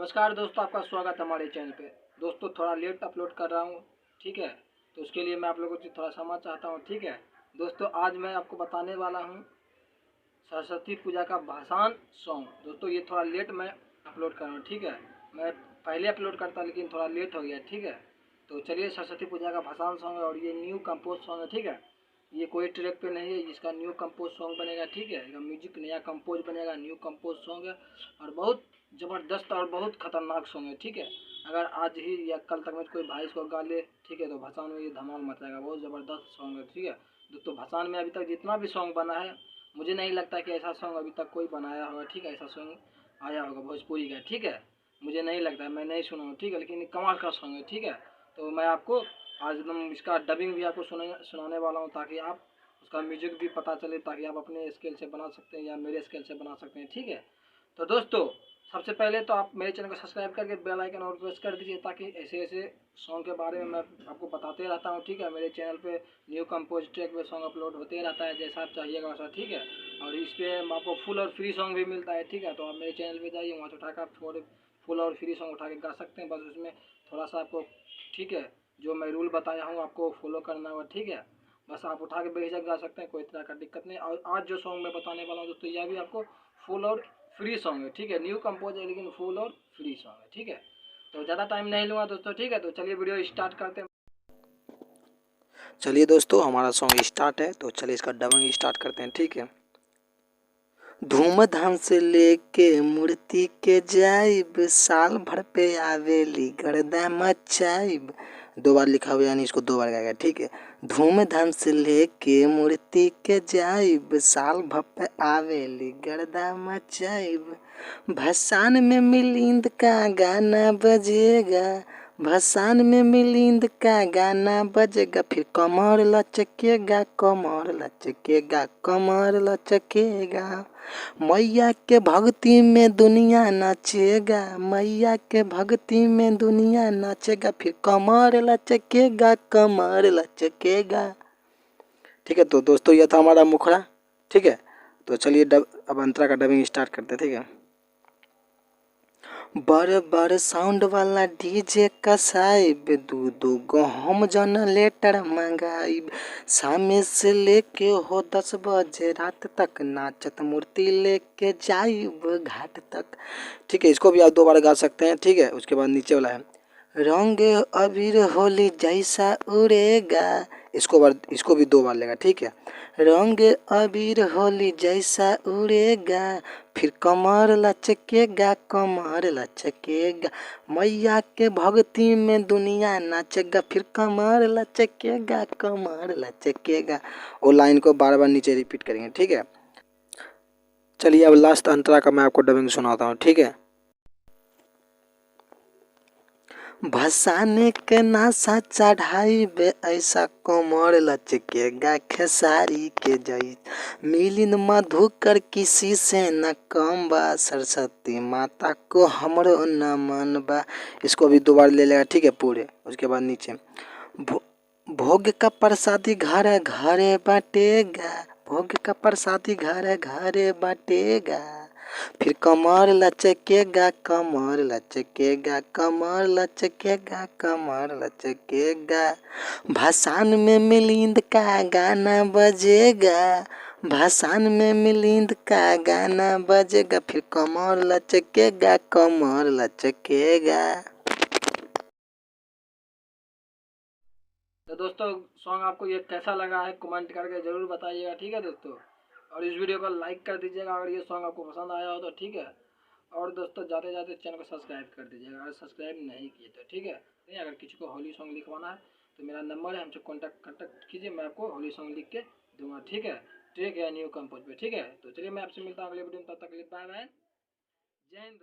नमस्कार दोस्तों, आपका स्वागत है हमारे चैनल पे। दोस्तों थोड़ा लेट अपलोड कर रहा हूँ, ठीक है, तो उसके लिए मैं आप लोगों से थोड़ा क्षमा चाहता हूँ, ठीक है। दोस्तों आज मैं आपको बताने वाला हूँ सरस्वती पूजा का भाषण सॉन्ग। दोस्तों ये थोड़ा लेट मैं अपलोड कर रहा हूँ, ठीक है। मैं पहले अपलोड करता लेकिन थोड़ा लेट हो गया, ठीक है। तो चलिए, सरस्वती पूजा का भाषण सॉन्ग है और ये न्यू कंपोज सॉन्ग है, ठीक है। ये कोई ट्रैक पे नहीं है, जिसका न्यू कंपोज सॉन्ग बनेगा, ठीक है। म्यूजिक नया कंपोज बनेगा, न्यू कंपोज सॉन्ग है और बहुत ज़बरदस्त और बहुत खतरनाक सॉन्ग है, ठीक है। अगर आज ही या कल तक में कोई भाई इसको गा ले, ठीक है, तो भसान में ये धमाल मचाएगा। बहुत ज़बरदस्त सॉन्ग है, ठीक है। दोस्तों भसान में अभी तक जितना भी सॉन्ग बना है, मुझे नहीं लगता कि ऐसा सॉन्ग अभी तक कोई बनाया होगा, ठीक है। ऐसा सॉन्ग आया होगा भोजपुरी का, ठीक है। मुझे नहीं लगता है, मैं नहीं सुना हूँ, ठीक है, लेकिन कमाल का सॉन्ग है, ठीक है। तो मैं आपको आज एकदम इसका डबिंग भी आपको सुनाने वाला हूँ, ताकि आप उसका म्यूजिक भी पता चले, ताकि आप अपने स्केल से बना सकते हैं या मेरे स्केल से बना सकते हैं, ठीक है। तो दोस्तों सबसे पहले तो आप मेरे चैनल को सब्सक्राइब करके बेल आइकन और प्रेस कर दीजिए, ताकि ऐसे ऐसे सॉन्ग के बारे में मैं आपको बताते रहता हूँ, ठीक है। मेरे चैनल पे न्यू कंपोज ट्रैक में सॉन्ग अपलोड होते रहता है, जैसा आप चाहिएगा वैसा, ठीक है। और इस पर आपको फुल और फ्री सॉन्ग भी मिलता है, ठीक है। तो आप मेरे चैनल पे जाइए, वहाँ से उठाकर आप फुल और फ्री सॉन्ग उठा के गा सकते हैं। बस उसमें थोड़ा सा आपको, ठीक है, जो मैं रूल बताया हूँ आपको फॉलो करना होगा, ठीक है। बस आप उठा के बेझिझक गा सकते हैं, कोई तरह का दिक्कत नहीं। और आज जो सॉन्ग मैं बताने वाला हूँ दोस्तों, यह भी आपको फुल और फ्री सॉन्ग है, ठीक है। न्यू कंपोज है लेकिन फुल और फ्री सॉन्ग है, ठीक है। तो ज़्यादा टाइम नहीं लूँगा दोस्तों, ठीक है। तो चलिए वीडियो स्टार्ट करते हैं। चलिए दोस्तों, हमारा सॉन्ग स्टार्ट है, तो चलिए इसका डबिंग स्टार्ट करते हैं, ठीक है। धूमधाम से लेके मूर्ति के जाइब, साल भर पे आवेली गर्दा मचाइब। दो बार लिखा हुआ, यानी इसको दो बार गाएगा, ठीक है। धूमधाम से लेके मूर्ति के जाइब, साल भर पे आवेली गर्दा मचाइब। भसान में मिलिंद का गाना बजेगा, भसान में मिलिंद का गाना बजेगा, फिर कमर लचकेगा, कमर लचकेगा, कमर लचकेगा। मैया के भक्ति में दुनिया नाचेगा, मैया के भक्ति में दुनिया नाचेगा, फिर कमर लचकेगा, कमर लचकेगा। ठीक है। तो दोस्तों यह था हमारा मुखड़ा, ठीक है। तो चलिए अब अंतरा का डबिंग स्टार्ट करते हैं, ठीक है। बड़ बड़ साउंड वाला डीजे कसाइब, दू गो हम जनरेटर मंगाइब। शाम से लेके हो 10 बजे रात तक नाचत मूर्ति लेके जाइब घाट तक। ठीक है, इसको भी आप दो बार गा सकते हैं, ठीक है। उसके बाद नीचे वाला है, रंग अबीर होली जैसा उड़ेगा। इसको भी दो बार लेगा, ठीक है। रंग अबीर होली जैसा उड़ेगा, फिर कमर लचकेगा, कमर लचकेगा। मैया के भक्ति में दुनिया नाचेगा, फिर कमर लचकेगा, कमर लचकेगा। वो लाइन को बार बार नीचे रिपीट करेंगे, ठीक है। चलिए अब लास्ट अंतरा का मैं आपको डबिंग सुनाता हूँ, ठीक है। भसाने के नासा चढ़ाई बे, ऐसा कमर लचकेगा खेसारी के जई। मिलिन मधुकर किसी से न कम बा, सरस्वती माता को हमरो नमन बा। इसको भी दो बार ले लेगा, ठीक है, पूरे। उसके बाद नीचे भोग का प्रसादी घरे घरे बाटेगा, भोग का प्रसादी घरे घरे बाटेगा, फिर कमर लचकेगा, कमर लचकेगा, कमर लचकेगा, कमर लचकेगा। भसान में मिलिंद का गाना बजेगा, भसान में मिलिंद का गाना बजेगा, फिर कमर लचकेगा, कमर लचकेगा। तो दोस्तों सॉन्ग आपको ये कैसा लगा है कमेंट करके ज़रूर बताइएगा, ठीक है दोस्तों। और इस वीडियो को लाइक कर दीजिएगा अगर ये सॉन्ग आपको पसंद आया हो तो, ठीक है। और दोस्तों जाते जाते चैनल को सब्सक्राइब कर दीजिएगा अगर सब्सक्राइब नहीं किए तो, ठीक है। नहीं, अगर किसी को होली सॉन्ग लिखवाना है तो मेरा नंबर है, हमसे कॉन्टैक्ट कीजिए, मैं आपको होली सॉन्ग लिख के दूंगा, ठीक है। ट्रैक है न्यू कंपोज पे, ठीक है। तो चलिए मैं आपसे मिलता हूँ अगले वीडियो में, तब तक के लिए बाय बाय, जय हिंद।